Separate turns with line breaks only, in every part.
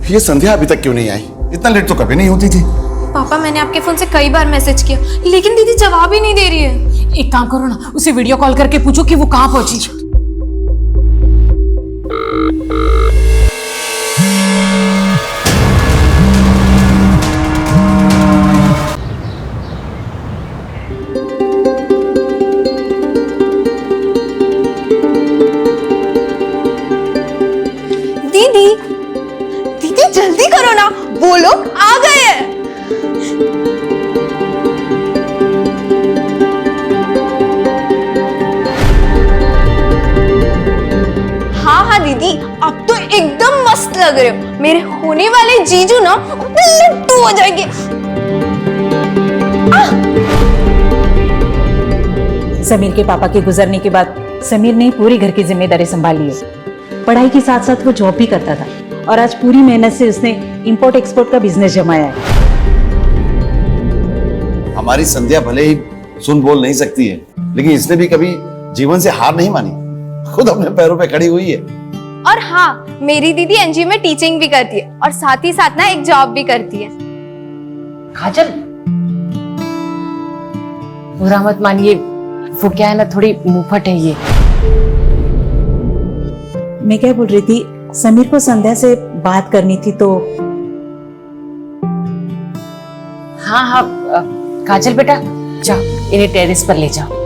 ये संध्या अभी तक क्यों नहीं आई? इतना लेट तो कभी नहीं होती थी।
पापा मैंने आपके फोन से कई बार मैसेज किया लेकिन दीदी जवाब ही नहीं दे रही है।
एक काम करो ना, उसे वीडियो कॉल करके पूछो कि वो कहाँ पहुंची।
दीदी दीदी जल्दी करो ना, वो लोग आ गए हैं। हाँ हाँ दीदी, अब तो एकदम मस्त लग रहे हो। मेरे होने वाले जीजू ना लट्टू हो जाएंगे।
समीर के पापा के गुजरने के बाद समीर ने पूरी घर की जिम्मेदारी संभाली है। पढ़ाई के साथ साथ वो जॉब भी करता था और आज पूरी मेहनत से उसने इंपोर्ट एक्सपोर्ट का बिजनेस जमाया है।
हमारी संध्या भले ही सुन बोल नहीं सकती है, लेकिन इसने भी कभी जीवन से हार नहीं मानी। खुद अपने पैरों पे खड़ी हुई है।
और हाँ, मेरी दीदी एनजीओ में टीचिंग भी करती है और साथ ही साथ ना एक जॉब भी करती है।
काजल, बुरा मत मानिए, वो क्या है ना, थोड़ी मुंहफट है ये।
मैं क्या बोल रही थी, समीर को संध्या से बात करनी थी तो।
हाँ हाँ काजल बेटा, जाओ इन्हें टेरेस पर ले जाओ।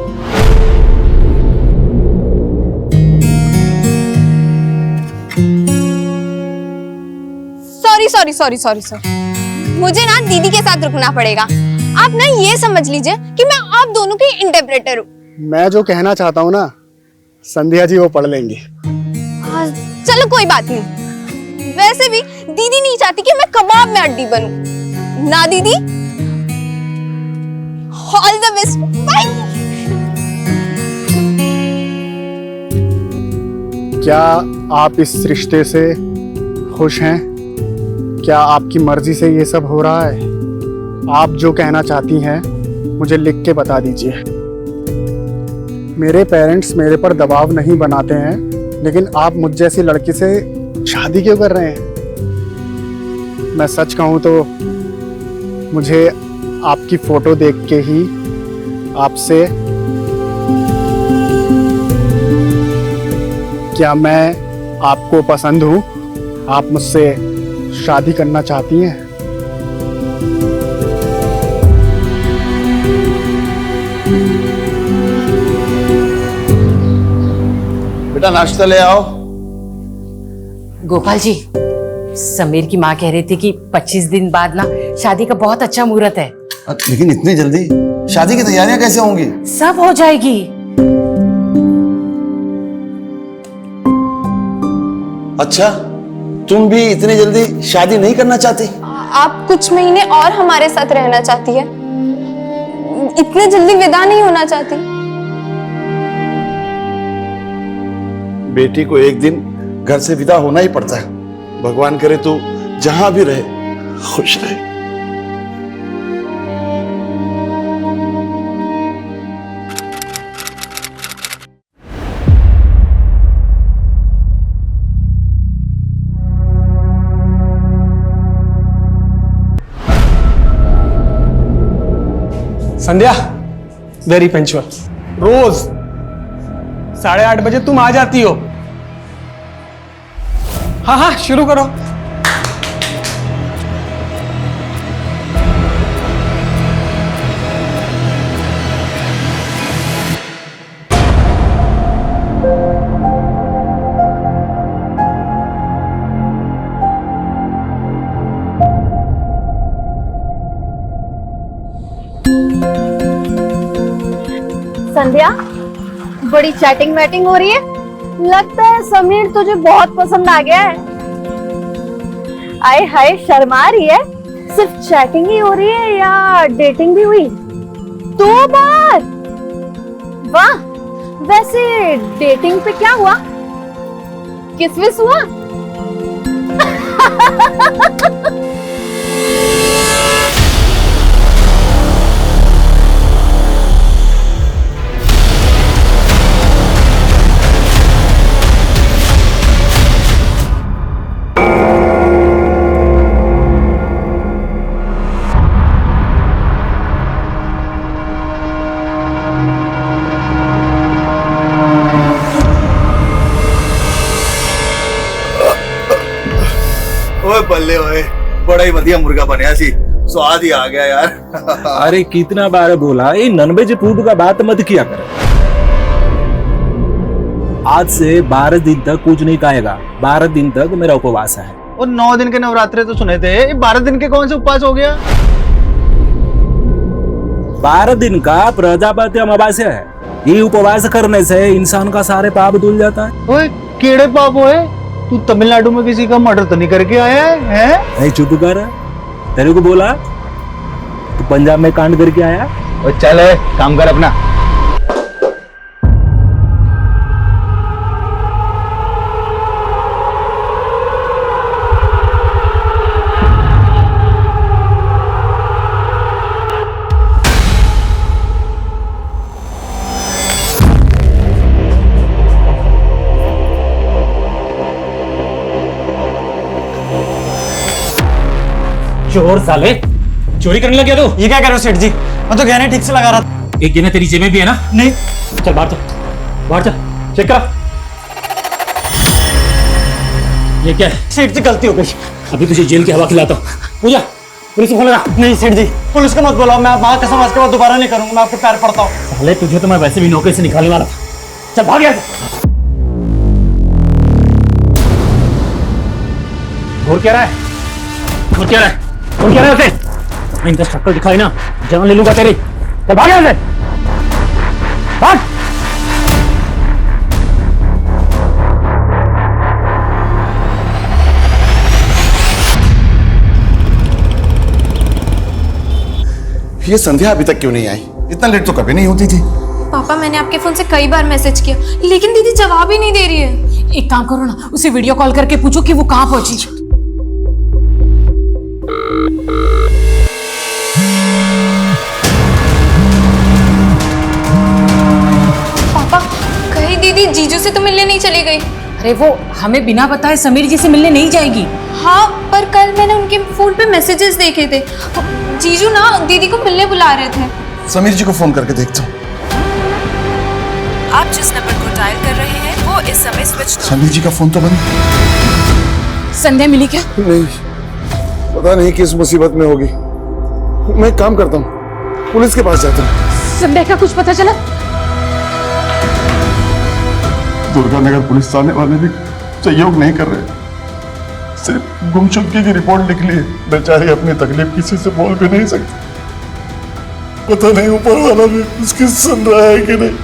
सॉरी मुझे ना दीदी के साथ रुकना पड़ेगा। आप ना ये समझ लीजिए कि मैं आप दोनों की इंटरप्रेटर हूँ।
मैं जो कहना चाहता हूँ ना, संध्या जी वो पढ़ लेंगी।
चलो कोई बात नहीं। वैसे भी दीदी नहीं चाहती कि मैं कबाब में अड्डी बनूं। ना दीदी, ऑल द बेस्ट, बाय।
क्या आप इस रिश्ते से खुश हैं? क्या आपकी मर्जी से ये सब हो रहा है? आप जो कहना चाहती हैं मुझे लिख के बता दीजिए। मेरे पेरेंट्स मेरे पर दबाव नहीं बनाते हैं, लेकिन आप मुझ जैसी लड़की से शादी क्यों कर रहे हैं? मैं सच कहूँ तो मुझे आपकी फोटो देख के ही आपसे, क्या मैं आपको पसंद हूँ? आप मुझसे शादी करना चाहती हैं?
बेटा नाश्ता ले आओ।
गोपाल जी, समीर की माँ कह रही थी कि 25 दिन बाद ना शादी का बहुत अच्छा मुहूर्त है।
लेकिन इतनी जल्दी शादी की तैयारियां कैसे होंगी?
सब हो जाएगी।
अच्छा, तुम भी इतनी जल्दी शादी नहीं करना चाहती?
आप कुछ महीने और हमारे साथ रहना चाहती है, इतने जल्दी विदा नहीं होना चाहती।
बेटी को एक दिन घर से विदा होना ही पड़ता है। भगवान करे तू जहां भी रहे खुश रहे।
संध्या वेरी पंचुअल। रोज 8:30 बजे तुम आ जाती हो। हाँ हाँ शुरू करो।
संध्या, बड़ी चैटिंग वैटिंग हो रही है। लगता है समीर तुझे बहुत पसंद आ गया है। आए हाय, शर्मा रही है। सिर्फ चैटिंग ही हो रही है या डेटिंग भी हुई? 2 बार? वाह, वैसे डेटिंग पे क्या हुआ? किस विस हुआ?
ओए बल्ले ओए बड़ा ही बढ़िया मुर्गा बनया सी स्वाद ही आ गया यार।
अरे कितना बार बोला ये नॉनवेज फूड का बात मत किया कर। आज से 12 दिन तक कुछ नहीं खाएगा। 12 दिन तक मेरा उपवास है।
और 9 दिन के नवरात्रे तो सुने थे, 12 दिन के कौन से उपवास हो गया?
12 दिन का प्रजापति अमावस्या है। ये उपवास करने से इंसान का सारे पाप धुल जाता है।
ओए केड़े पाप होए? तू तमिलनाडु में किसी का मर्डर तो नहीं करके आया है?
नहीं चुप कर, तेरे को बोला तू पंजाब में कांड करके आया।
और चल काम कर अपना।
चोर साले, चोरी करने लग गया तू?
ये क्या कर रहे हो सेठ जी? मैं तो गहने ठीक से लगा रहा था।
एक गहना तेरी जेब में भी है ना?
नहीं।
चल बाहर चल, बाहर चल, चेक करा। ये क्या है?
सेठ जी गलती हो गई।
अभी तुझे जेल की हवा खिलाता हूँ। पूजा, पुलिस को फोन लगा।
नहीं सेठ जी, पुलिस को मत बुलाओ। मैं वहां कसम आज के बाद दोबारा नहीं करूंगा। मैं आपके पैर पड़ता हूँ।
साले तुझे तो मैं वैसे भी नौकरी से निकालने वाला था। चल भाग यहाँ से। और क्या रहा है? और क्या रहा है? और क्या रहा है उसे? मैं इनका शक्ल दिखाई ना, जान ले लूंगा तेरी। चल भाग यहाँ से, भाग।
ये संध्या अभी तक क्यों नहीं आई? इतना लेट तो कभी नहीं होती थी।
पापा मैंने आपके फोन से कई बार मैसेज किया लेकिन दीदी जवाब ही नहीं दे रही है।
एक काम करो ना, उसे वीडियो कॉल करके पूछो कि वो कहाँ पहुंची।
पापा कहीं दीदी जीजू से तो मिलने नहीं चली गई?
अरे वो हमें बिना बताए समीर जी से मिलने नहीं जाएगी।
हाँ पर कल मैंने उनके फोन पे मैसेजेस देखे थे। जीजू ना दीदी को मिलने बुला रहे थे।
समीर जी को फोन करके देखता हूँ।
आप जिस नंबर को डायल कर रहे हैं वो इस समय स्विच।
समीर जी का फोन तो बंद।
संध्या मिली क्या?
नहीं, पता नहीं किस मुसीबत में होगी। मैं एक काम करता हूँ, पुलिस के पास जाता हूँ।
संध्या का कुछ पता चला?
दुर्गा नगर पुलिस थाने वाले भी सहयोग नहीं कर रहे, सिर्फ गुमशुदगी की रिपोर्ट लिख ली है। बेचारी अपनी तकलीफ किसी से बोल भी नहीं सकती। पता नहीं ऊपर वाला भी उसकी सुन रहा है कि नहीं।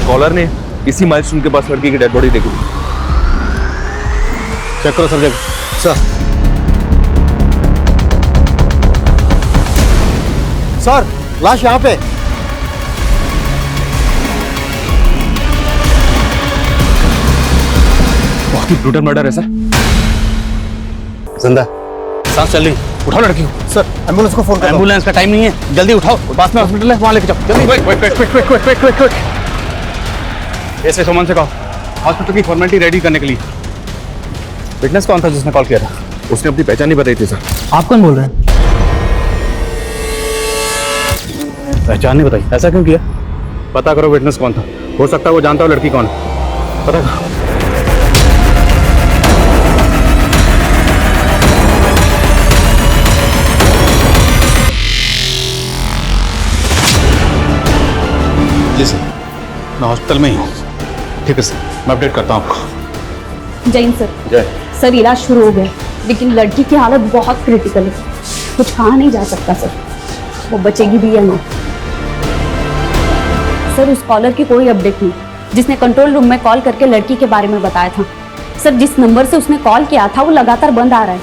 कॉलर ने इसी माइलस्टोन के पास लड़की की डेड बॉडी देखी।
चेक करो सर। सर लाश यहाँ पे।
बहुत ही ब्रूटल मर्डर है सर।
जिंदा
सांस चल रही, उठाओ लड़की को।
सर एम्बुलेंस को फोन करो।
एम्बुलेंस का टाइम नहीं है, जल्दी उठाओ। पास में हॉस्पिटल है, वहां लेके जाओ जल्दी। क्विक। ऐसे सुमन से कहो हॉस्पिटल की फॉर्मेलिटी रेडी करने के लिए। विटनेस कौन था जिसने कॉल किया था?
उसने अपनी पहचान नहीं बताई थी सर।
आप कौन बोल रहे हैं? पहचान नहीं बताई, ऐसा क्यों किया? पता करो विटनेस कौन था, हो सकता है वो जानता हो लड़की कौन है। पता करो। जी सर, मैं हॉस्पिटल में ही हूँ। ठीक है सर, मैं अपडेट करता हूँ आपको।
जैन सर।
जय।
सर इलाज शुरू हो गया लेकिन लड़की की हालत बहुत क्रिटिकल है। कुछ कहा नहीं जा सकता सर, वो बचेगी भी या नहीं। सर उस कॉलर की कोई अपडेट नहीं जिसने कंट्रोल रूम में कॉल करके लड़की के बारे में बताया था। सर जिस नंबर से उसने कॉल किया था वो लगातार बंद आ रहा है।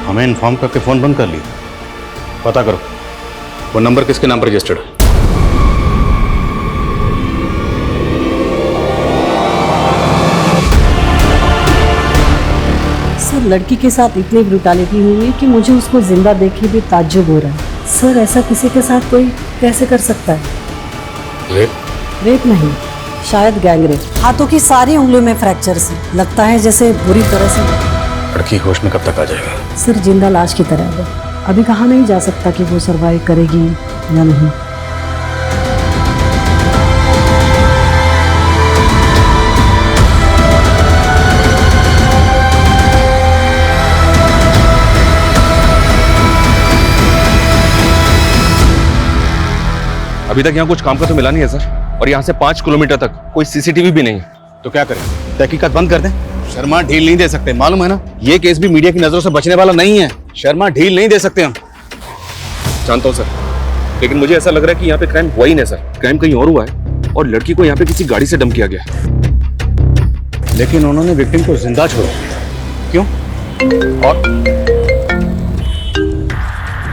हमें इन्फॉर्म करके फ़ोन बंद कर लिया। पता करो वो नंबर किसके नाम पर रजिस्टर्ड है।
लड़की के साथ इतनी ब्रुटैलिटी हुई है कि मुझे उसको जिंदा देख के भी ताज्जुब हो रहा है। सर, ऐसा किसी के साथ कोई कैसे कर सकता है? रेप नहीं, शायद गैंगरेप। हाथों की सारी उंगलियों में फ्रैक्चर्स हैं। लगता है जैसे बुरी तरह से।
लड़की होश में कब तक आ जाएगा?
सर, जिंदा लाश की तरह है। अभी कहा नहीं जा सकता कि वो सरवाइव करेगी या नहीं।
अभी तक यहाँ कुछ काम का तो मिला नहीं है सर, और यहाँ से 5 किलोमीटर तक कोई सीसीटीवी भी नहीं है। तो क्या करें? तहकीकात बंद कर दें? शर्मा ढील नहीं दे सकते, मालूम है ना? ये केस भी मीडिया की नजरों से बचने वाला नहीं है। शर्मा ढील नहीं दे सकते हम। जानता हूँ सर, लेकिन मुझे ऐसा लग रहा है कि यहाँ पे क्राइम हुआ ही नहीं सर। क्राइम कहीं और हुआ है और लड़की को यहाँ पे किसी गाड़ी से डंप किया गया। लेकिन उन्होंने विक्टिम को जिंदा छोड़ा, क्यों? और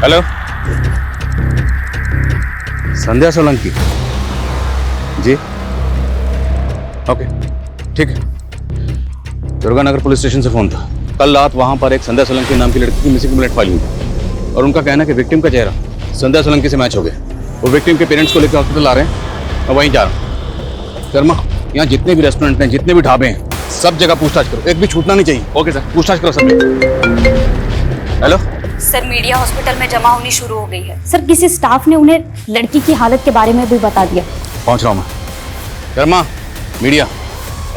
हेलो, संध्या सोलंकी जी, ओके ठीक है। दुर्गानगर पुलिस स्टेशन से फोन था। कल रात वहां पर एक संध्या सोलंकी नाम की लड़की की मिसिंग कंप्लेंट फाइल हुई और उनका कहना है कि विक्टिम का चेहरा संध्या सोलंकी से मैच हो गया। वो विक्टिम के पेरेंट्स को लेकर हॉस्पिटल आ रहे हैं, मैं वहीं जा रहा हूँ। शर्मा, यहाँ जितने भी रेस्टोरेंट हैं, जितने भी ढाबे हैं, सब जगह पूछताछ करो, एक भी छूटना नहीं चाहिए। ओके सर, पूछताछ करो सब। हेलो
सर, मीडिया हॉस्पिटल में जमा होनी शुरू हो गई है। सर, किसी स्टाफ ने उन्हें लड़की की हालत के बारे में भी बता दिया।
पहुंच रहा हूँ मैं। शर्मा, मीडिया।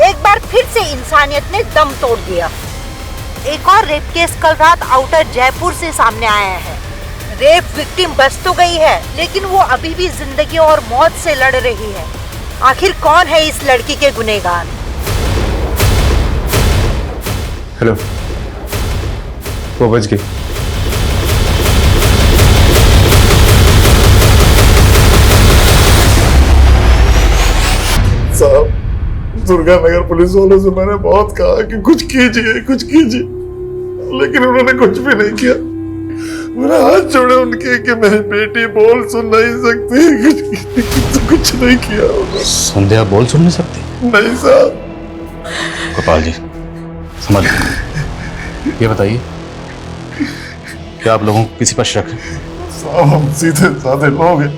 एक बार फिर से इंसानियत ने दम तोड़ दिया। एक और रेप केस कल रात आउटर जयपुर से सामने आया है। रेप विक्टिम बच तो गई है, लेकिन वो अभी भी जिंदगी और मौत से लड़ रही है। आखिर कौन है इस लड़की के गुनहगार?
हेलो, वो बच गई। साहब, दुर्गानगर पुलिस वालों से मैंने बहुत कहा कि कुछ कीजिए, कुछ कीजिए, लेकिन उन्होंने कुछ भी नहीं किया। मेरे हाथ जोड़े उनके कि मेरी बेटी बोल सुन नहीं सकती, कुछ नहीं किया उन्होंने।
संध्या बोल सुन नहीं सकती?
नहीं साहब।
गोपाल जी, समझ ये बताइए, क्या आप लोगों को किसी पर शक है?
साहब, हम सीधे साधे लोग हैं,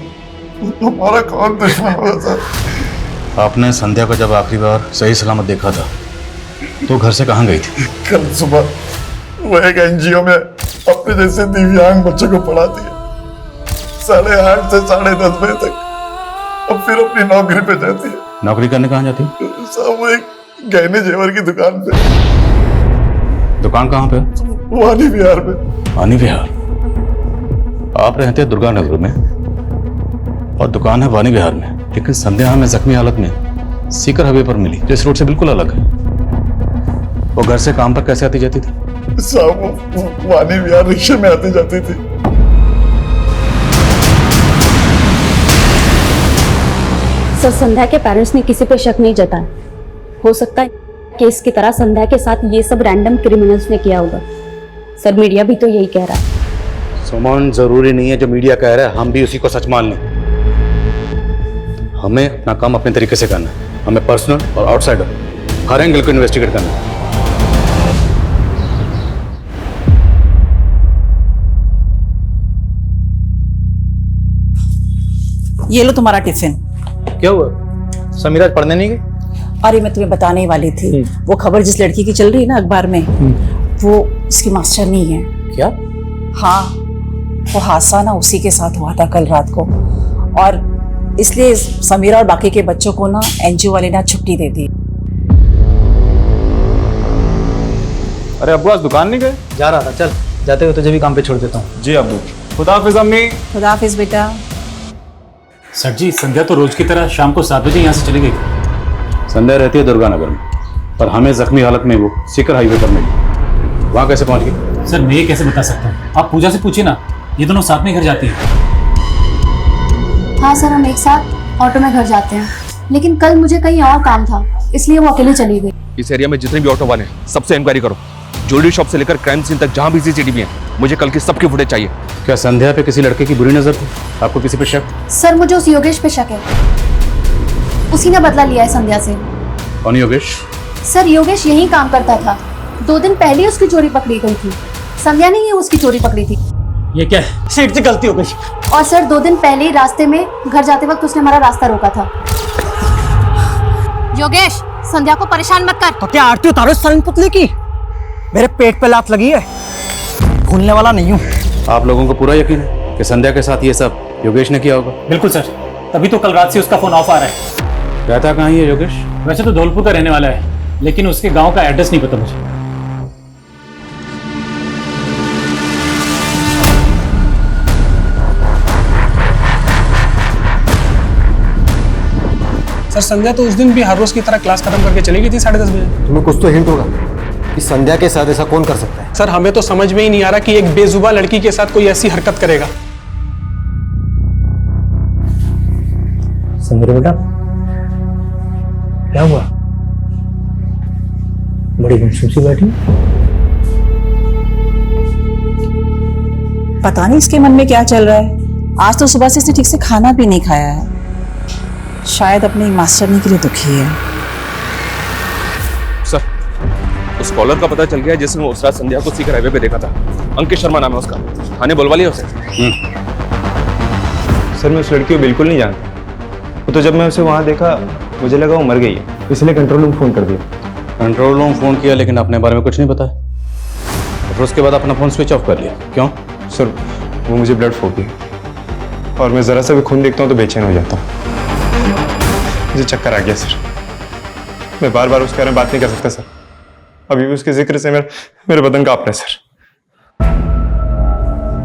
हमारा कौन दुश्मन होगा साहब?
आपने संध्या को जब आखिरी बार सही सलामत देखा था तो घर से कहाँ गई थी?
कल सुबह वो एक एनजीओ में अपने जैसे दिव्यांग बच्चों को पढ़ाती है, 8:30 से 10:30 बजे तक। अब फिर अपनी नौकरी पे जाती है।
नौकरी करने कहाँ जाती?
साहब, वो एक गहने जेवर की दुकान पे।
दुकान कहाँ पे?
वानी विहार में।
वानी विहार? आप रहते हैं दुर्गानगर में और दुकान है वानी विहार में, लेकिन संध्या हमें जख्मी हालत में सीकर हाईवे पर मिली, जो इस रोड से बिल्कुल अलग है। वो घर से काम पर कैसे आती जाती थी?
साहब, वो वानी विहार रिक्शे में आती जाती थी।
सर, संध्या के पेरेंट्स ने किसी पे शक नहीं जताया। हो सकता है केस की तरह संध्या के साथ ये सब रैंडम क्रिमिनल्स ने किया होगा। सर, मीडिया भी तो यही कह रहा है।
सुमन, जरूरी नहीं है जो मीडिया कह रहा है हम भी उसी को सच मान लें। हमें अपना काम अपने तरीके से करना है। हमें पर्सनल और आउटसाइडर हर एंगल को इन्वेस्टिगेट करना है।
ये लो तुम्हारा टिफिन।
क्या हुआ? समीरा आज पढ़ने नहीं गई?
अरे, मैं तुम्हें बताने ही वाली थी। वो खबर जिस लड़की की चल रही है ना अखबार में, वो उसकी मास्टर नहीं है।
क्या?
हाँ, वो हादसा ना उसी के साथ हुआ था कल रात को, और इसलिए समीरा और बाकी के बच्चों को ना एनजीओ वाले ने छुट्टी दे दी।
अरे अब्बू, आज दुकान नहीं गए?
जा रहा था, चल जाते हुए तुझे भी काम पे छोड़ देता हूँ।
जी अब्बू। खुदा हाफिज अम्मी।
खुदा हाफिज बेटा।
सर जी, संध्या तो रोज की तरह शाम को 7 बजे यहाँ से चली गई थी।
संध्या रहती है दुर्गानगर में, पर हमें जख्मी हालत में वो सीकर हाईवे पर मिली। वहाँ कैसे पहुँच गई?
सर, मैं ये कैसे बता सकता हूँ? आप पूजा से पूछिए ना, ये दोनों साथ में घर जाती हैं।
हाँ सर, हम एक साथ ऑटो में घर जाते हैं, लेकिन कल मुझे कहीं और काम था, इसलिए वो अकेले चली गई।
इस एरिया में जितने भी ऑटो वाले हैं सबसे इंक्वायरी करो। ज्वेलरी शॉप से लेकर क्राइम सीन तक जहाँ भी सीसीटीवी है, मुझे कल की सबकी फुटेज चाहिए। क्या संध्या पे किसी लड़के की बुरी नजर थी? आपको किसी पे शक?
सर, मुझे उस योगेश पे शक है। उसी ने बदला लिया है संध्या से।
कौन योगेश?
सर, योगेश यही काम करता था। 2 दिन पहले उसकी चोरी पकड़ी गई थी। संध्या ने ही उसकी चोरी पकड़ी थी।
ये क्या है? सेठ से गलती हो गई।
और सर 2 दिन पहले ही रास्ते में घर जाते वक्त उसने हमारा रास्ता रोका था। योगेश, संध्या को परेशान मत कर।
तो क्या आरती उतारो सन पुतले की? मेरे पेट पे लात लगी है, भूलने वाला नहीं हूँ।
आप लोगों को पूरा यकीन है कि संध्या के साथ ये सब योगेश ने किया होगा?
बिल्कुल सर, तभी तो कल रात से उसका फोन ऑफ आ रहा है।
रहता कहाँ है योगेश?
वैसे तो धौलपुर का रहने वाला है, लेकिन उसके गांव का एड्रेस नहीं पता मुझे।
सर संध्या तो उस दिन भी हर रोज की तरह क्लास खत्म करके चली गई थी 10:30 बजे।
तुम्हें कुछ तो हिंट होगा कि संध्या के साथ ऐसा कौन कर सकता है?
सर हमें तो समझ में ही नहीं आ रहा कि एक बेजुबान लड़की के साथ कोई ऐसी हरकत करेगा।
संध्या बेटा, क्या हुआ? बड़ी गुमसुम सी बैठी।
पता नहीं इसके मन में क्या चल रहा है। आज तो सुबह से इसने ठीक से खाना भी नहीं खाया है। शायद अपनी मास्टरनी के लिए दुखी है।
सर, उस कॉलर का पता चल गया जिसने उस रात संध्या को सीकर हाईवे पे देखा था। अंकित शर्मा नाम है उसका। थाने बुलवा लिया उसे।
सर मैं उस लड़की को बिल्कुल नहीं जानता। तो जब मैं उसे वहां देखा मुझे लगा वो मर गई है, इसलिए कंट्रोल रूम फोन कर दिया।
कंट्रोल रूम फोन किया लेकिन अपने बारे में कुछ नहीं बताया। फिर उसके बाद अपना फोन स्विच ऑफ कर लिया। क्यों?
सर वो मुझे ब्लड फोड़ती है और मैं जरा सा भी खून देखता हूँ तो बेचैन हो जाता हूँ। मुझे चक्कर आ गया सर। मैं बार बार उसके बारे में बात नहीं कर सकता सर। अभी भी उसके जिक्र से मेरे बदन कांप रहा है सर।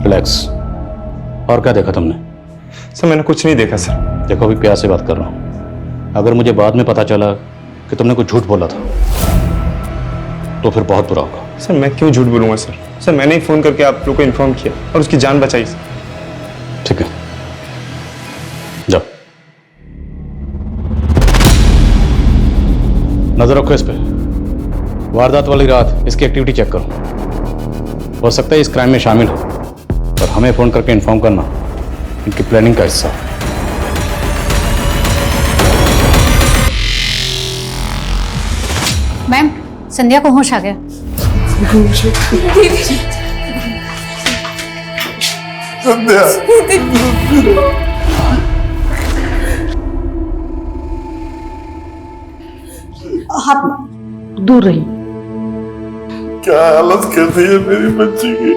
रिलैक्स। और क्या देखा तुमने?
सर मैंने कुछ नहीं देखा सर।
देखो अभी प्यार से बात कर रहा हूँ। अगर मुझे बाद में पता चला कि तुमने कुछ झूठ बोला था तो फिर बहुत बुरा होगा।
सर मैं क्यों झूठ बोलूंगा सर? सर मैंने ही फोन करके आप लोग को इन्फॉर्म किया और उसकी जान बचाई सर।
ठीक है, जाओ। नजर रखो इस पे। वारदात वाली रात इसकी एक्टिविटी चेक करो। हो सकता है इस क्राइम में शामिल हो और हमें फोन करके इन्फॉर्म करना इनकी प्लानिंग का हिस्सा।
मैम, संध्या को होश आ गया।
आप दूर रहिए।
क्या हालत कर दी है मेरी बच्ची की।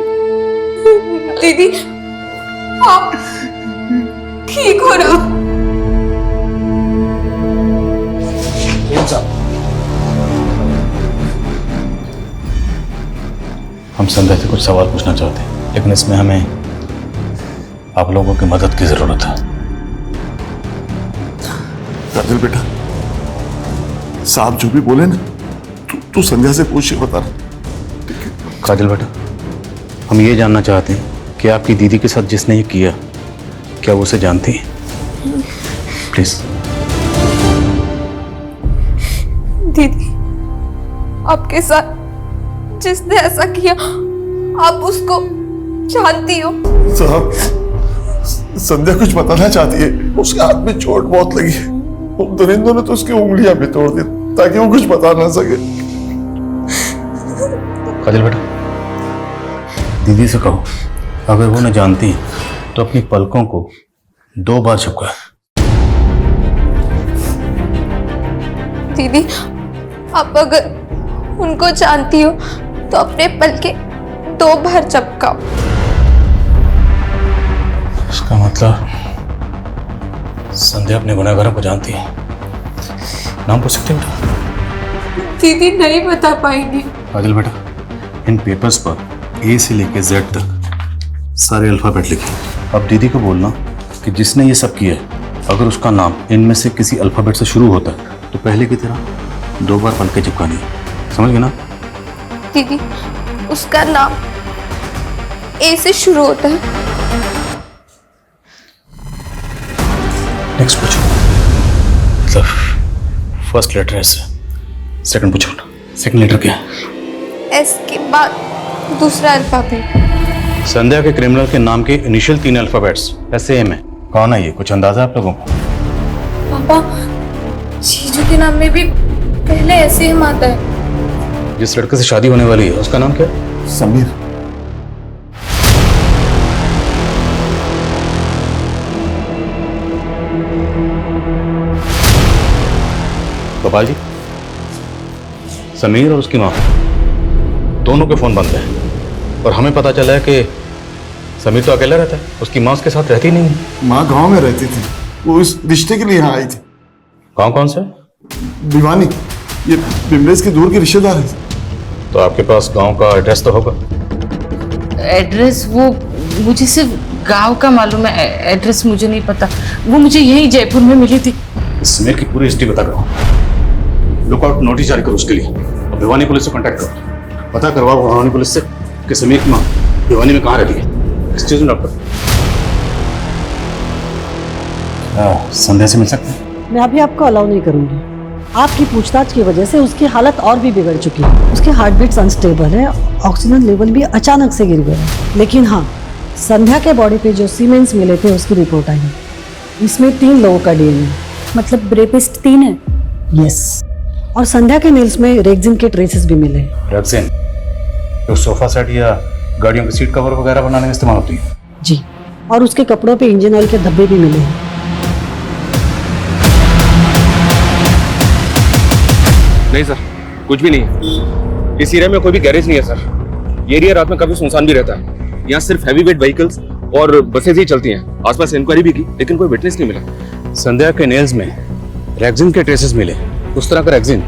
दीदी, आप ठीक हो रहा?
हम संध्या से कुछ सवाल पूछना चाहते हैं, लेकिन इसमें हमें आप लोगों की मदद की जरूरत है।
काजल बेटा, साहब जो भी बोले ना तू संध्या से पूछ के बता।
काजल बेटा, हम ये जानना चाहते हैं कि आपकी दीदी के साथ जिसने ये किया, क्या वो उसे जानती है? प्लीज।
दीदी, आपके साथ जिसने ऐसा किया आप उसको जानती हो?
साहब, संध्या कुछ बताना चाहती है। उसके हाथ में चोट बहुत लगी है। उन दरिंदों ने तो उसकी उंगलियां भी तोड़ दी ताकि वो कुछ बता ना सके।
काजल बेटा, दीदी से कहो अगर वो न जानती तो अपनी पलकों को 2 बार झपकाए।
दीदी, आप अगर उनको जानती हो तो अपने पलके 2 बार झपकाओ।
इसका मतलब संध्या अपने गुनहगारों को जानती है। नाम पूछ सकते बेटा?
दीदी नहीं बता पाएंगी।
काजल बेटा, इन पेपर्स पर ए से लेकर जेड तक सारे अल्फाबेट लिखे। अब दीदी को बोलना कि जिसने ये सब किया है अगर उसका नाम इनमें से किसी अल्फाबेट से शुरू होता है तो पहले की तरह 2 बार पलके चिपकानी है। समझ गए ना?
दीदी, उसका नाम ए से शुरू होता है।
नेक्स्ट पूछो। मतलब फर्स्ट लेटर एस है, सेकंड पूछो ना। सेकंड लेटर क्या है?
एस के बाद दूसरा अल्फाबेट।
संध्या के क्रिमिनल के नाम के इनिशियल 3 अल्फाबेट्स ऐसे एम है। कौन है ये? कुछ अंदाजा आप लोगों को?
पापा, जीजू के नाम में भी पहले ऐसे ही आता है।
जिस लड़के से शादी होने वाली है उसका नाम क्या है?
समीर।
गोपाल जी, समीर और उसकी माँ दोनों के फोन बंद हैं और हमें पता चला है कि समीर तो अकेला रहता है, उसकी माँ उसके साथ रहती नहीं है।
माँ गांव में रहती थी, वो इस रिश्ते के लिए यहाँ आई थी।
गाँव कौन सा?
भिवानी, ये बिमलेश के दूर के रिश्तेदार है।
तो आपके पास गांव का एड्रेस तो होगा?
एड्रेस वो मुझे सिर्फ गांव का मालूम है, एड्रेस मुझे नहीं पता। वो मुझे यही जयपुर में मिली थी।
समीर की पूरी हिस्ट्री बता करो, लुकआउट नोटिस जारी करो उसके लिए और भिवानी पुलिस से कांटेक्ट करो। पता करवाओ भिवानी पुलिस से कि समीर की माँ भिवानी में कहाँ रहती है। एक्सक्यूज मी डॉक्टर, संध्या से मिल सकते हैं?
मैं अभी आपको अलाउ नहीं करूंगी। आपकी पूछताछ की वजह से उसकी हालत और भी बिगड़ चुकी है। उसके हार्ट बीट्स अनस्टेबल है, ऑक्सीजन लेवल भी अचानक से गिर गया है। लेकिन हाँ, संध्या के बॉडी पे जो सीमेंट्स मिले थे उसकी रिपोर्ट आई है। इसमें 3 लोगों का डीएनए, मतलब रेपिस्ट 3 है। यस, और संध्या के नेल्स में रेक्सिन के ट्रेसेस भी मिले।
रेक्सिन जो सोफा सेट या गाड़ियों के सीट कवर वगैरह बनाने में इस्तेमाल होती है?
जी, और उसके कपड़ों पे इंजन ऑयल के धब्बे भी मिले हैं।
नहीं सर, कुछ भी नहीं है। इस एरिया में कोई भी गैरेज नहीं है सर। ये एरिया रात में काफी सुनसान भी रहता है। यहाँ सिर्फ हैवी वेट व्हीकल्स और बसेज ही चलती हैं। आसपास इंक्वायरी भी की लेकिन कोई विटनेस नहीं मिला। संध्या के नेल्स में रेक्सिन के ट्रेसेस मिले। उस तरह का रेक्सिन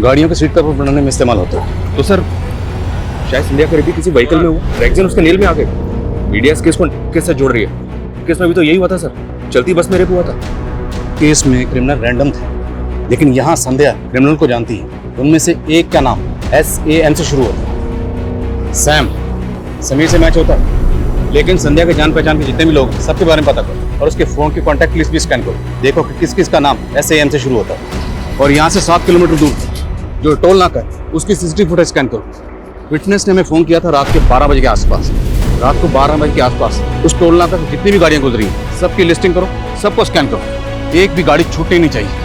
गाड़ियों के सीट कवर बनाने में इस्तेमाल होता है। तो सर शायद संध्या का रेपी किसी व्हीकल में हुआ, रेक्सिन उसके नेल में आ गए। मीडिया इस केस को किस से जोड़ रही है? केस में भी तो यही हुआ था सर, चलती बस में रेप हुआ था। केस में क्रिमिनल रैंडम थे, लेकिन यहाँ संध्या क्रिमिनल को जानती है। उनमें से एक का नाम SAM से शुरू होता है। सैम समीर से मैच होता है, लेकिन संध्या के जान पहचान के जितने भी लोग हैं सबके बारे में पता करो और उसके फोन की कॉन्टैक्ट लिस्ट भी स्कैन करो। देखो कि किस किस का नाम SAM से शुरू होता है। और यहाँ से 7 किलोमीटर दूर जो टोल नाका है उसकी CCTV फुटेज स्कैन करो। विटनेस ने हमें फोन किया था रात के 12 बजे के आसपास। रात को 12 बजे के आसपास उस टोल नाका से जितनी भी गाड़ियाँ गुजरी सबकी लिस्टिंग करो, सबको स्कैन करो। एक भी गाड़ी छूटनी नहीं चाहिए।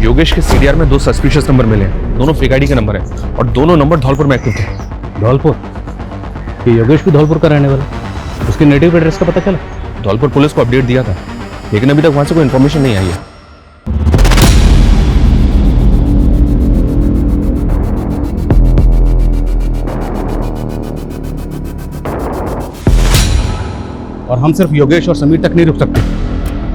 योगेश के सीडीआर में 2 सस्पिशियस नंबर मिले हैं। दोनों फेक आईडी के नंबर है और दोनों नंबर धौलपुर में एक्टिव थे।
धौलपुर? ये योगेश भी धौलपुर का रहने वाला? उसके नेटिव एड्रेस का पता चला?
धौलपुर पुलिस को अपडेट दिया था, लेकिन अभी तक वहां से कोई इन्फॉर्मेशन नहीं आई है।
और हम सिर्फ योगेश और समीर तक नहीं रुक सकते।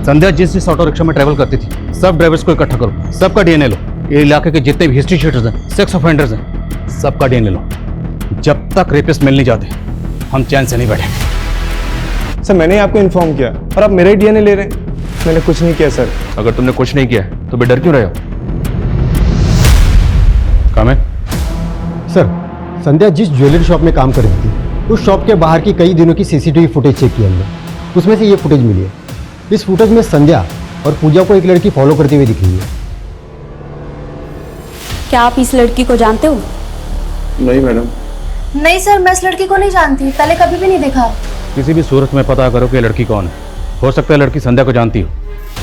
संध्या जिस ऑटो रिक्शा में ट्रेवल करती थी सब ड्राइवर्स को इकट्ठा करो, सबका डीएनए लो। ये इलाके के जितने भी हिस्ट्री शीटर्स हैं, सेक्स ऑफेंडर्स हैं, सबका डीएनए लो। जब तक रेपिस्ट मिल नहीं जाते हम चैन से नहीं बैठेंगे।
सर मैंने आपको इन्फॉर्म किया और आप मेरा ही डीएनए ले रहे हैं। मैंने कुछ नहीं किया सर।
अगर तुमने कुछ नहीं किया तो बेडर क्यों रहे हो?
काम है
सर, संध्या जिस ज्वेलरी शॉप में काम कर रही थी उस शॉप के बाहर की कई दिनों की CCTV फुटेज चेक किया हमने। उसमें से ये फुटेज मिली है। इस फुटेज में संध्या और पूजा को एक लड़की फॉलो करते हुए दिख रही है।
क्या आप इस लड़की को जानते हो?
नहीं मैडम।
नहीं सर, मैं इस लड़की को नहीं जानती, पहले कभी भी नहीं देखा।
किसी भी सूरत में पता करो कि ये लड़की कौन है। हो सकता है लड़की संध्या को जानती हो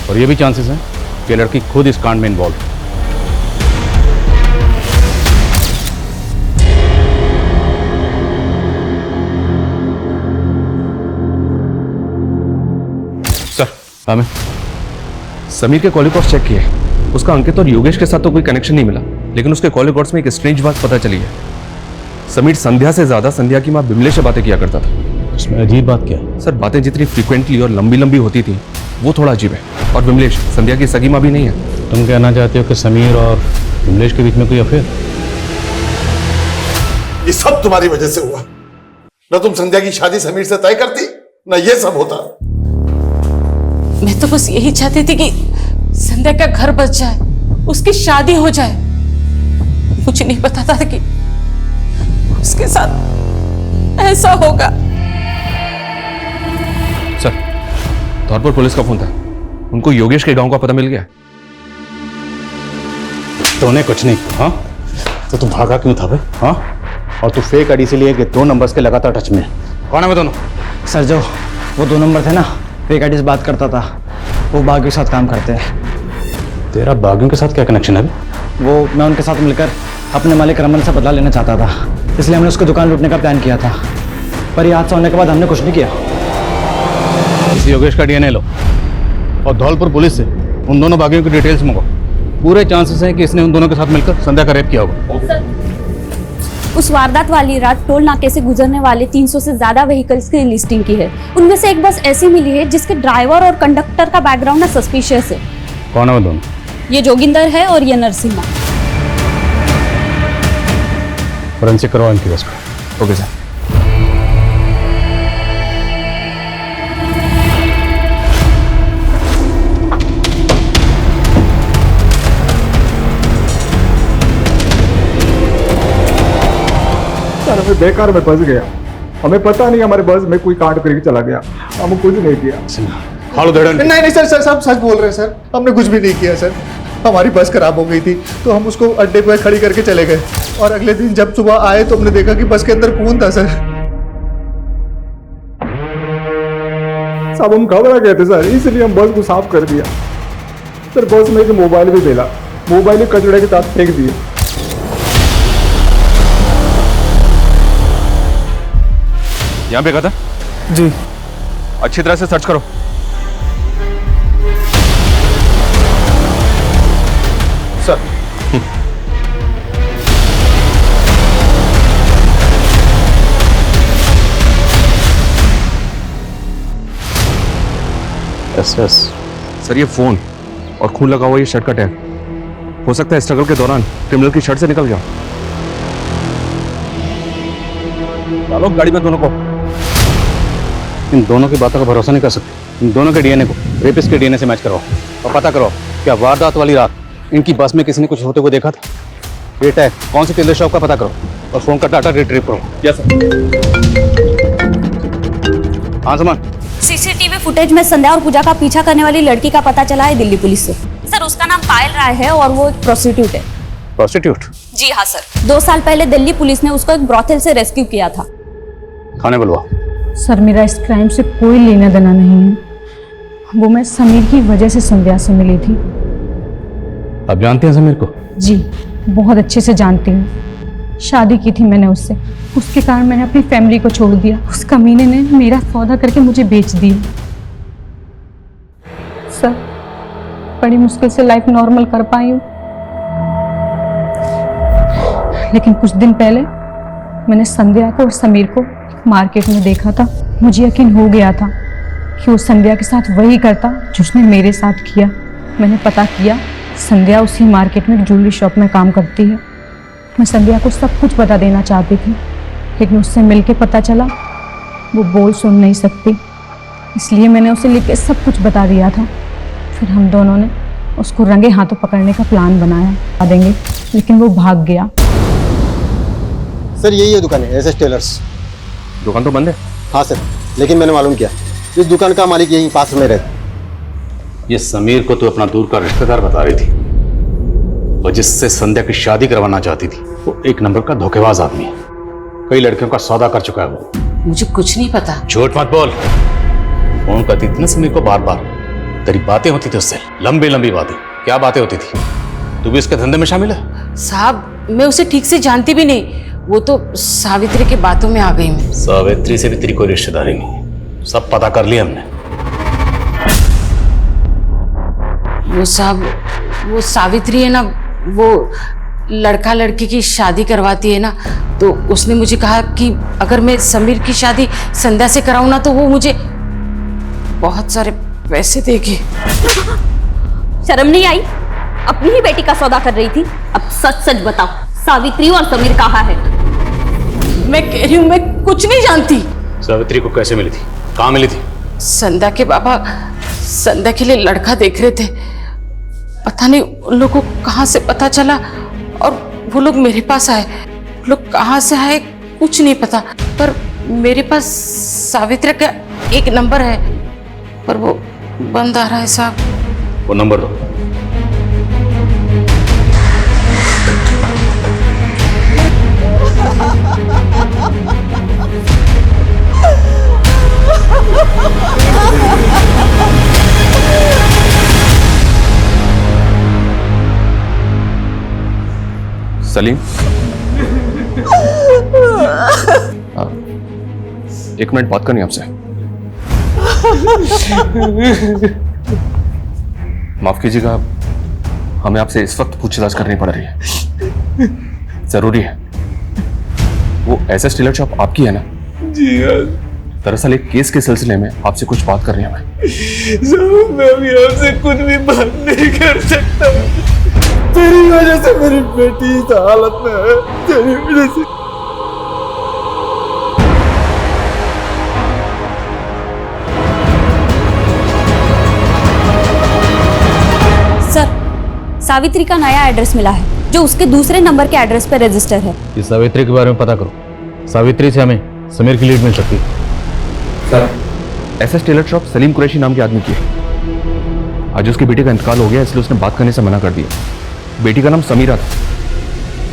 और ये भी चांसेस हैं कि लड़की खुद इस कांड में इन्वॉल्व है।
सर हमें समीर के कॉल रिकॉर्ड्स चेक किए, उसका अंकित और योगेश के साथ तो कोई कनेक्शन नहीं मिला, लेकिन उसके कॉल रिकॉर्ड्स में एक स्ट्रेंज बात पता चली है। समीर संध्या से ज्यादा संध्या की माँ बिमलेश से बातें किया करता था।
इसमें अजीब बात क्या है?
सर बातें जितनी फ्रीक्वेंटली और लंबी लंबी होती थी वो थोड़ा अजीब है। और बिमलेश संध्या की सगी माँ भी नहीं है।
तुम कहना चाहते हो कि समीर और बिमलेश के बीच में कोई अफेयर?
ये सब तुम्हारी वजह से हुआ। न तुम संध्या की शादी समीर से तय करती, न ये सब होता।
मैं तो बस यही चाहती थी कि संध्या का घर बच जाए, उसकी शादी हो जाए। मुझे नहीं पता था कि उसके साथ ऐसा होगा।
सर धौलपुर पुलिस का फोन था, उनको योगेश के गांव का पता मिल गया।
तूने कुछ नहीं कहा? हाँ? तो तू भागा क्यों था भाई? हाँ? और तू फेक आईडी से लिए कि 2 नंबर्स के लगातार टच में। कौन है वो दोनों?
सर जो वो 2 नंबर थे ना, फेक आईडी से बात करता था, वो बागियों के साथ काम करते हैं।
तेरा बागियों के साथ क्या कनेक्शन है अभी?
वो मैं उनके साथ मिलकर अपने मालिक रमन से बदला लेना चाहता था, इसलिए हमने उसको दुकान लूटने का प्लान किया था। पर ये हादसा होने के बाद हमने कुछ नहीं किया।
इस योगेश का डीएनए लो और धौलपुर पुलिस से उन दोनों बागियों की डिटेल्स मंगाओ। पूरे चांसेस हैं कि इसने उन दोनों के साथ मिलकर संध्या का रेप किया होगा।
उस वारदात वाली रात टोल नाके से गुजरने वाले 300 से ज्यादा व्हीकल्स की लिस्टिंग की है। उनमें से एक बस ऐसी मिली है जिसके ड्राइवर और कंडक्टर का बैकग्राउंड ना सस्पिशियस है।
कौन है वो दोनों?
ये जोगिंदर है और ये नरसिम्हा।
फोरेंसिक करवाओ इनकी बस को। Okay sir.
सर हमें बेकार में फंस गया, हमें पता नहीं हमारे बस में कोई कांड करके चला गया, हम कुछ नहीं किया।
नहीं सर, सब सच बोल रहे हैं सर, हमने कुछ भी नहीं किया सर। हमारी बस खराब हो गई थी तो हम उसको अड्डे पर खड़ी करके चले गए और अगले दिन जब सुबह आए तो हमने देखा कि बस के अंदर खून था सर।
सब हम घबरा गए थे सर, इसलिए हम बस को साफ कर दिया सर। बस में एक मोबाइल भी मिला, मोबाइल कचड़े के साथ फेंक दिए।
यहाँ पे था
जी।
अच्छी तरह से सर्च करो।
सर
सर ये फोन और खून लगा हुआ ये शर्ट का टैग, हो सकता है स्ट्रगल के दौरान क्रिमिनल की शर्ट से निकल गया। डालो गाड़ी में दोनों को।
इन दोनों की बातों का भरोसा नहीं कर सकते। इन दोनों के डीएनए को रेपिस्ट के डीएनए से मैच कराओ और पता करो क्या वारदात वाली रात इनकी बस में किसी ने कुछ होते हुए देखा था। ये टैग कौन सी टेलर शॉप का पता करो और फोन का डाटा रिट्रीव करो।
Yes sir.
हाँ समान।
सीसीटीवी फुटेज में संध्या और पूजा का पीछा करने वाली लड़की का पता चला है दिल्ली पुलिस से। सर उसका नाम पायल राय है और वो एक प्रोस्टिट्यूट है।
प्रोस्टिट्यूट?
जी हाँ सर। 2 साल पहले दिल्ली पुलिस ने उसको एक ब्रॉथेल से रेस्क्यू किया था।
थाने बुलवाओ।
सर मेरा इस क्राइम से कोई लेना देना नहीं है, वो मैं समीर की वजह से संध्या से मिली थी।
आप जानते हैं समीर को?
जी बहुत अच्छे से जानती हूँ, शादी की थी मैंने उससे, उसके कारण मैंने अपनी फैमिली को छोड़ दिया। उस कमीने ने मेरा सौदा करके मुझे बेच दिया। सर बड़ी मुश्किल से लाइफ नॉर्मल कर पाई हूँ, लेकिन कुछ दिन पहले मैंने संध्या को और समीर को मार्केट में देखा था। मुझे यकीन हो गया था कि वो संध्या के साथ वही करता जो उसने मेरे साथ किया। मैंने पता किया संध्या उसी मार्केट में एक ज्वेलरी शॉप में काम करती है। मैं संध्या को सब कुछ बता देना चाहती थी, लेकिन उससे मिलके पता चला वो बोल सुन नहीं सकती, इसलिए मैंने उसे लिख के सब कुछ बता दिया था। फिर हम दोनों ने उसको रंगे हाथों पकड़ने का प्लान बनाया, बता देंगे, लेकिन वो भाग गया।
सर यही है दुकान है, एसएस टेलर्स।
दुकान तो बंद है।
हाँ सर, लेकिन मैंने मालूम किया इस दुकान का मालिक यहीं पास में रहता।
ये समीर को तो अपना दूर का रिश्तेदार बता रही थी और जिससे संध्या की शादी करवाना चाहती थी वो एक नंबर का धोखेबाज आदमी है। कई लड़कियों का सौदा कर चुका है वो।
मुझे कुछ नहीं पता।
झूठ मत बोल। फोन करती थी ना समीर को बार बार, तेरी बातें होती थी उससे, लंबी लंबी बातें। क्या बातें होती थी? तू भी इसके धंधे में शामिल है?
साहब मैं उसे ठीक से जानती भी नहीं, वो तो सावित्री के बातों में आ गई मैं।
सावित्री से भी तेरी कोई रिश्तेदारी नहीं, सब पता कर लिया हमने।
वो साहब वो सावित्री है ना, वो लड़का लड़की की शादी करवाती है ना, तो उसने मुझे कहा कि अगर मैं समीर की शादी संध्या से कराऊं ना तो वो मुझे बहुत सारे पैसे देगी।
शर्म नहीं आई? अपनी ही बेटी का सौदा कर रही थी। अब सच सच बताओ, सावित्री और समीर कहाँ है?
मैं कह रही हूँ मैं कुछ नहीं जानती।
सावित्री को कैसे मिली थी? कहाँ मिली थी?
संध्या के बाबा संध्या के लिए लड़का देख रहे थे, पता नहीं उन लोगों को कहाँ से पता चला और वो लोग मेरे पास आए। लोग कहाँ से आए कुछ नहीं पता, पर मेरे पास सावित्री का एक नंबर है, पर वो बंद आ रहा है साहब।
वो नंबर दो।
Ha ha ha!
सलीम, एक मिनट बात करनी है आपसे। माफ कीजिएगा, हमें आपसे इस वक्त पूछताछ करनी पड़ रही है, जरूरी है। वो एसएस टेलर शॉप आपकी है ना?
जी हाँ।
दरअसल एक केस के सिलसिले में आपसे कुछ बात करनी है हमें।
साहब, मैं अभी आपसे कुछ भी बात नहीं कर सकता। तेरी वजह से मेरी बेटी इस हालत में है, तेरी वजह से।
सर, सावित्री का नया एड्रेस मिला है जो उसके दूसरे नंबर के एड्रेस पर रजिस्टर है।
इस सावित्री के बारे में पता करो। सावित्री से हमें समीर की लीड मिल सकती है।
Sir, SS Taylor shop Salim Qureshi नाम के आदमी की है। आज उसकी बेटी का इंतकाल हो गया, इसलिए उसने बात करने से मना कर दिया। बेटी का नाम समीरा था।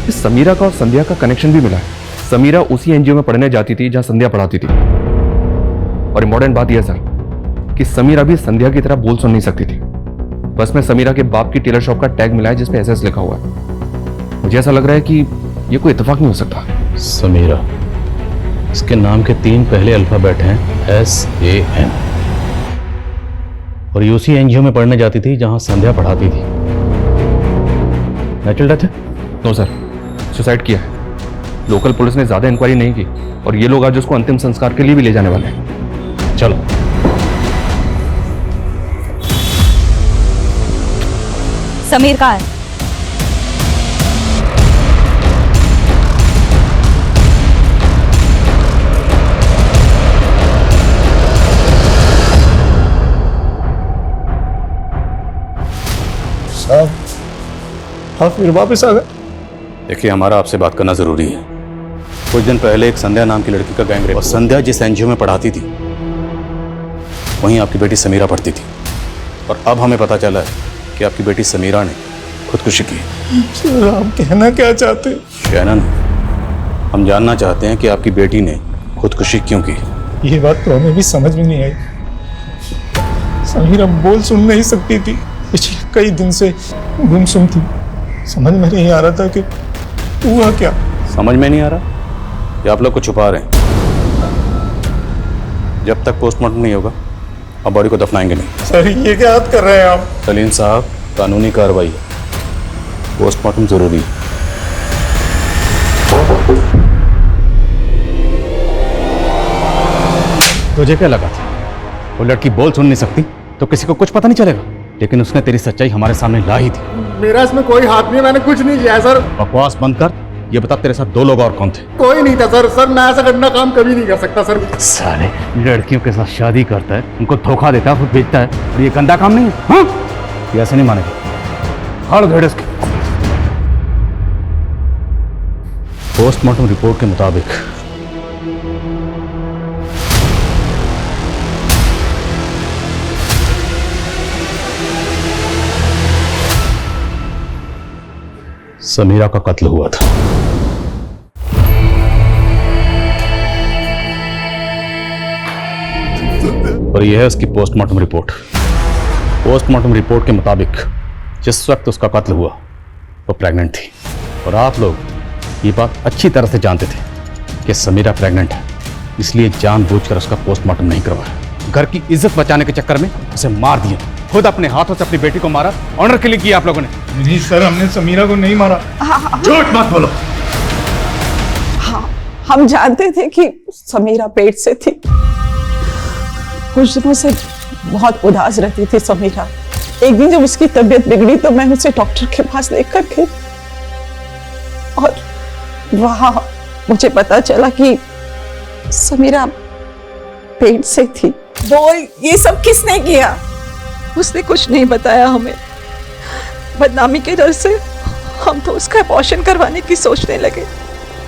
इस समीरा का और संध्या का कनेक्शन भी मिला है। समीरा उसी एनजीओ में पढ़ने जाती थी जहां संध्या पढ़ाती थी। और इम्पोर्टेंट बात यह सर कि समीरा भी संध्या की तरह बोल सुन नहीं सकती थी। बस में समीरा के बाप की टेलर शॉप का टैग मिला है जिसपे एसएस लिखा हुआ है। मुझे ऐसा लग रहा है कि ये कोई इत्तेफाक नहीं हो सकता।
समीरा, इसके नाम के 3 पहले अल्फाबेट हैं SAN, और ये उसी एनजीओ में पढ़ने जाती थी जहां संध्या पढ़ाती थी। नेचुरल डेथ है?
नो सर, सुसाइड किया है। लोकल पुलिस ने ज्यादा इंक्वायरी नहीं की और ये लोग आज उसको अंतिम संस्कार के लिए भी ले जाने वाले हैं।
चलो।
समीर कहाँ है?
साहब, आप फिर वापस आ गए?
देखिए, हमारा आपसे बात करना जरूरी है। कुछ दिन पहले एक संध्या नाम की लड़की का गैंग रेप, और संध्या जिस एनजीओ में पढ़ाती थी वहीं आपकी बेटी समीरा पढ़ती थी। और अब हमें पता चला है कि आपकी बेटी समीरा ने खुदकुशी की।
सर, आप कहना क्या चाहते हैं?
कहना नहीं, हम जानना चाहते हैं कि आपकी बेटी ने खुदकुशी क्यों की।
ये बात तो हमें भी समझ में नहीं आई। समीरा बोल सुन नहीं सकती थी, पिछले कई दिन से गुमसुम थी। समझ में नहीं आ रहा था कि हुआ क्या।
समझ में नहीं आ रहा या आप लोग को छुपा रहे हैं? जब तक पोस्टमार्टम नहीं होगा अब बॉडी को दफनाएंगे नहीं।
सर, ये क्या बात कर रहे हैं आप?
सलीम साहब, कानूनी कार्रवाई है, पोस्टमार्टम जरूरी है।
तुझे क्या लगा था वो लड़की बोल सुन नहीं सकती तो किसी को कुछ पता नहीं चलेगा? लेकिन उसने तेरी सच्चाई हमारे सामने ला ही थी।
मेरा इसमें कोई हाथ नहीं, मैंने कुछ नहीं किया सर।
बकवास बंद कर। ये बता, तेरे साथ 2 लोग और कौन थे?
कोई नहीं था सर। सर, मैं ऐसा गंदा काम कभी नहीं कर सकता सर।
साले लड़कियों के साथ शादी करता है, उनको धोखा देता है, फिर बेचता है, और ये गंदा काम नहीं है? हाँ? ये ऐसे नहीं मानेगा। हड़ घेड़ इसके। पोस्टमार्टम रिपोर्ट के मुताबिक समीरा का कत्ल हुआ था। और यह है उसकी पोस्टमार्टम रिपोर्ट। पोस्टमार्टम रिपोर्ट के मुताबिक जिस वक्त उसका कत्ल हुआ वो प्रेग्नेंट थी। और आप लोग ये बात अच्छी तरह से जानते थे कि समीरा प्रेग्नेंट है, इसलिए जानबूझकर उसका पोस्टमार्टम नहीं करवाया। घर की इज्जत बचाने के चक्कर में उसे मार दिया। खुद अपने हाथों से अपनी बेटी को मारा। ऑनर के लिए किया आप लोगों ने।
नहीं सर, हमने समीरा को नहीं मारा।
झूठ मत बोलो।
हाँ, हम जानते थे कि समीरा पेट से थी। कुछ दिनों से बहुत उदास रहती थी समीरा। एक दिन जब उसकी तबीयत बिगड़ी तो मैं उसे डॉक्टर के पास लेकर गई और वहां मुझे पता चला कि समीरा पेट से थी। बोल, ये सब किसने किया? उसने कुछ नहीं बताया हमें। बदनामी के डर से हम तो उसका अबॉर्शन करवाने की सोचने लगे,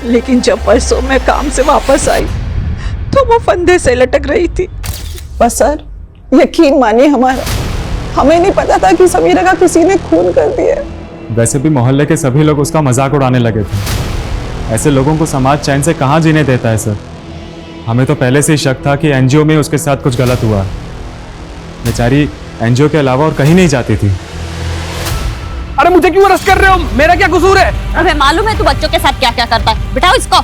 लेकिन जब परसों मैं काम से वापस आई तो वो फंदे से लटक रही थी। बस सर, यकीन मानिए हमारा, हमें नहीं पता था कि समीरा का किसी ने खून कर दिया।
वैसे भी मोहल्ले के सभी लोग उसका मजाक उड़ाने लगे थे। ऐसे लोगों को समाज चैन से कहाँ जीने देता है सर। हमें तो पहले से ही शक था कि एनजीओ में उसके साथ कुछ गलत हुआ। बेचारी एनजीओ के अलावा और कहीं नहीं जाती थी।
अरे मुझे क्यों अरेस्ट कर रहे हो? मेरा क्या कसूर है?
अबे मालूम है तू बच्चों के साथ क्या क्या करता है? बिठाओ इसको।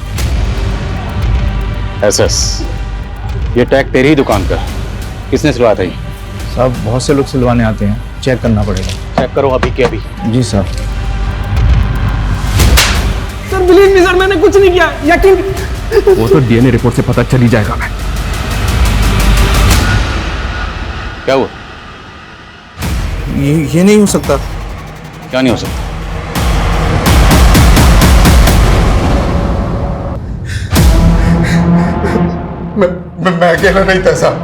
एसएस, ये टैग तेरी ही दुकान का, किसने सिलवाया था ये?
साहब बहुत से लोग सिलवाने आते हैं, चेक करना पड़ेगा।
चेक करो अभी के अभी।
जी साहब।
सर बिलीव मी सर, मैंने कुछ नहीं किया, यकीन।
वो तो डीएनए रिपोर्ट से पता चल ही जाएगा। मैं
क्या हुआ?
ये नहीं हो सकता।
क्या नहीं हो सकता?
मैं अकेला नहीं था साहब,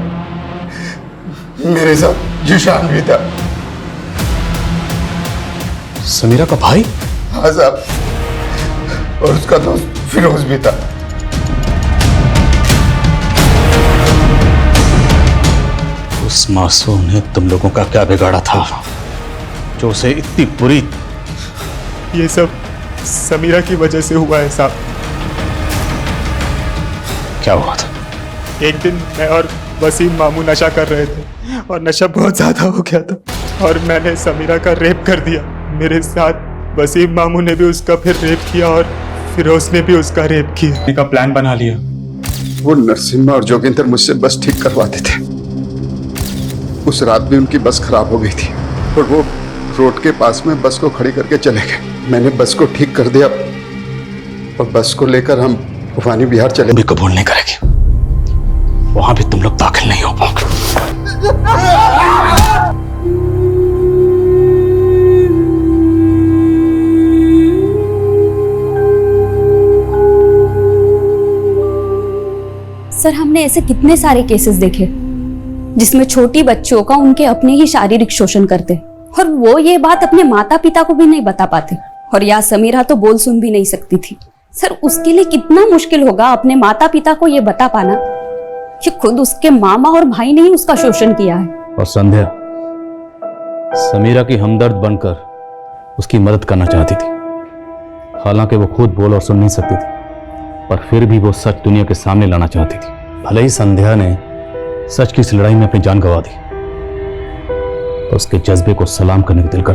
मेरे साथ जिशान भी था।
समीरा का भाई?
हाँ साहब, और उसका दोस्त फिरोज भी था।
उस मासूम ने तुम लोगों का क्या बिगाड़ा था जो उसे इतनी बुरी?
ये सब समीरा की वजह से हुआ है साहब।
क्या हुआ था?
एक दिन मैं और वसीम मामू नशा कर रहे थे और नशा बहुत ज्यादा हो गया था और मैंने समीरा का रेप कर दिया। मेरे साथ वसीम मामू ने भी उसका फिर रेप किया और फिरोज ने भी उसका रेप किया।
का प्लान बना लिया।
वो नरसिम्हा और जोगिंदर मुझसे बस ठीक करवाते थे। उस रात भी उनकी बस खराब हो गई थी और वो रोड के पास में बस को खड़ी करके चले गए। मैंने बस को ठीक कर दिया और बस को लेकर हम भवानी बिहार चले।
भी कबूल नहीं करेगी, वहां भी तुम लोग दाखिल नहीं हो पाओगे।
सर हमने ऐसे कितने सारे केसेस देखे जिसमें छोटी बच्चियों का उनके अपने ही शारीरिक शोषण करते और वो ये बात अपने माता पिता को भी नहीं बता पाते। और या समीरा तो बोल सुन भी नहीं सकती थी। सर उसके लिए कितना मुश्किल होगा अपने माता पिता को ये बता पाना कि खुद उसके मामा और भाई ने ही उसका शोषण किया है।
और संध्या समीरा की हमदर्द बनकर उसकी मदद करना चाहती थी। हालांकि वो खुद बोल और सुन नहीं सकती थी, पर फिर भी वो सच दुनिया के सामने लाना चाहती थी। भले ही संध्या ने सच की इस लड़ाई में अपनी जान गंवा दी, तो उसके जज्बे को सलाम करने का दिल कर